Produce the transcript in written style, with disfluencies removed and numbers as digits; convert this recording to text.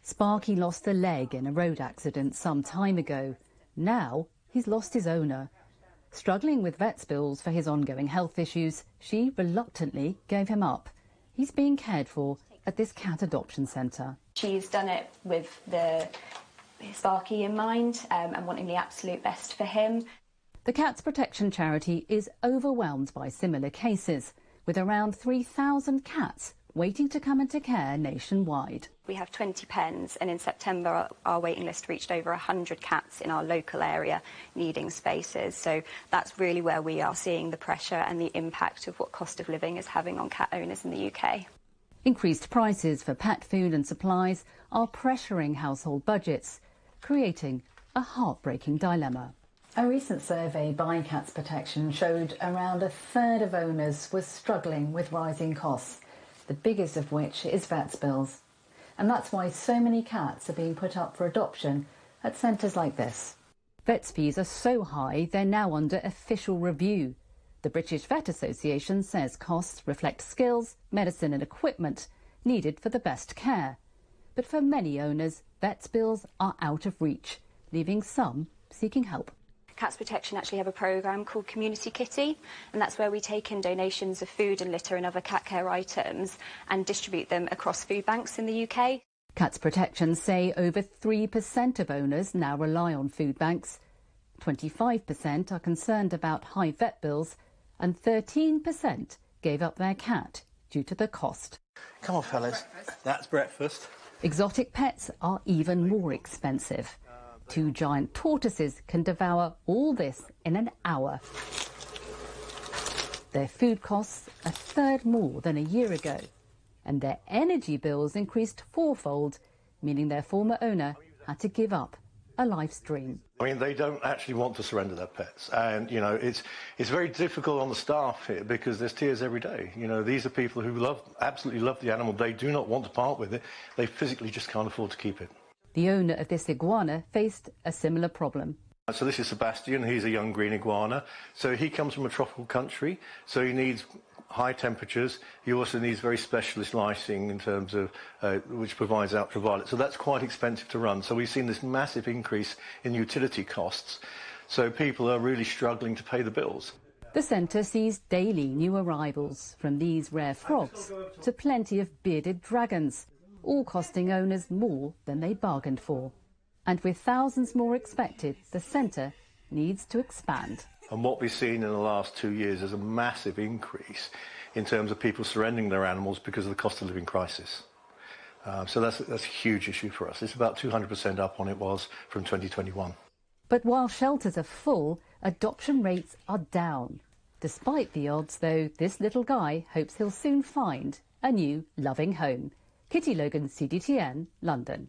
Sparky lost a leg in a road accident some time ago. Now he's lost his owner. Struggling with vet's bills for his ongoing health issues, she reluctantly gave him up. He's being cared for at this cat adoption centre. She's done it with the Sparky in mind and wanting the absolute best for him. The Cats Protection charity is overwhelmed by similar cases, with around 3,000 cats waiting to come into care nationwide. We have 20 pens, and in September our waiting list reached over 100 cats in our local area needing spaces. So that's really where we are seeing the pressure and the impact of what cost of living is having on cat owners in the UK. Increased prices for pet food and supplies are pressuring household budgets, creating a heartbreaking dilemma. A recent survey by Cats Protection showed around a third of owners were struggling with rising costs, the biggest of which is vet's bills. And that's why so many cats are being put up for adoption at centres like this. Vets' fees are so high they're now under official review. The British Vet Association says costs reflect skills, medicine and equipment needed for the best care. But for many owners, vets' bills are out of reach, leaving some seeking help. Cats Protection actually have a programme called Community Kitty, and that's where we take in donations of food and litter and other cat care items and distribute them across food banks in the UK. Cats Protection say over 3% of owners now rely on food banks, 25% are concerned about high vet bills, and 13% gave up their cat due to the cost. Come on, fellas, that's breakfast. Exotic pets are even more expensive. 2 giant tortoises can devour all this in an hour. Their food costs a third more than a year ago, and their energy bills increased 4-fold, meaning their former owner had to give up a life's dream. I mean, they don't actually want to surrender their pets, and you know it's very difficult on the staff here because there's tears every day. You know, these are people who absolutely love the animal. They do not want to part with it. They physically just can't afford to keep it. The owner of this iguana faced a similar problem. So this is Sebastian. He's a young green iguana. So he comes from a tropical country, so he needs high temperatures. He also needs very specialist lighting in terms of which provides ultraviolet. So that's quite expensive to run. So we've seen this massive increase in utility costs. So people are really struggling to pay the bills. The centre sees daily new arrivals, from these rare frogs to plenty of bearded dragons, all costing owners more than they bargained for. And with thousands more expected, the centre needs to expand. And what we've seen in the last 2 years is a massive increase in terms of people surrendering their animals because of the cost of living crisis. So that's a huge issue for us. It's about 200% up on it was from 2021. But while shelters are full, adoption rates are down. Despite the odds, though, this little guy hopes he'll soon find a new loving home. Kitty Logan, CDTN, London.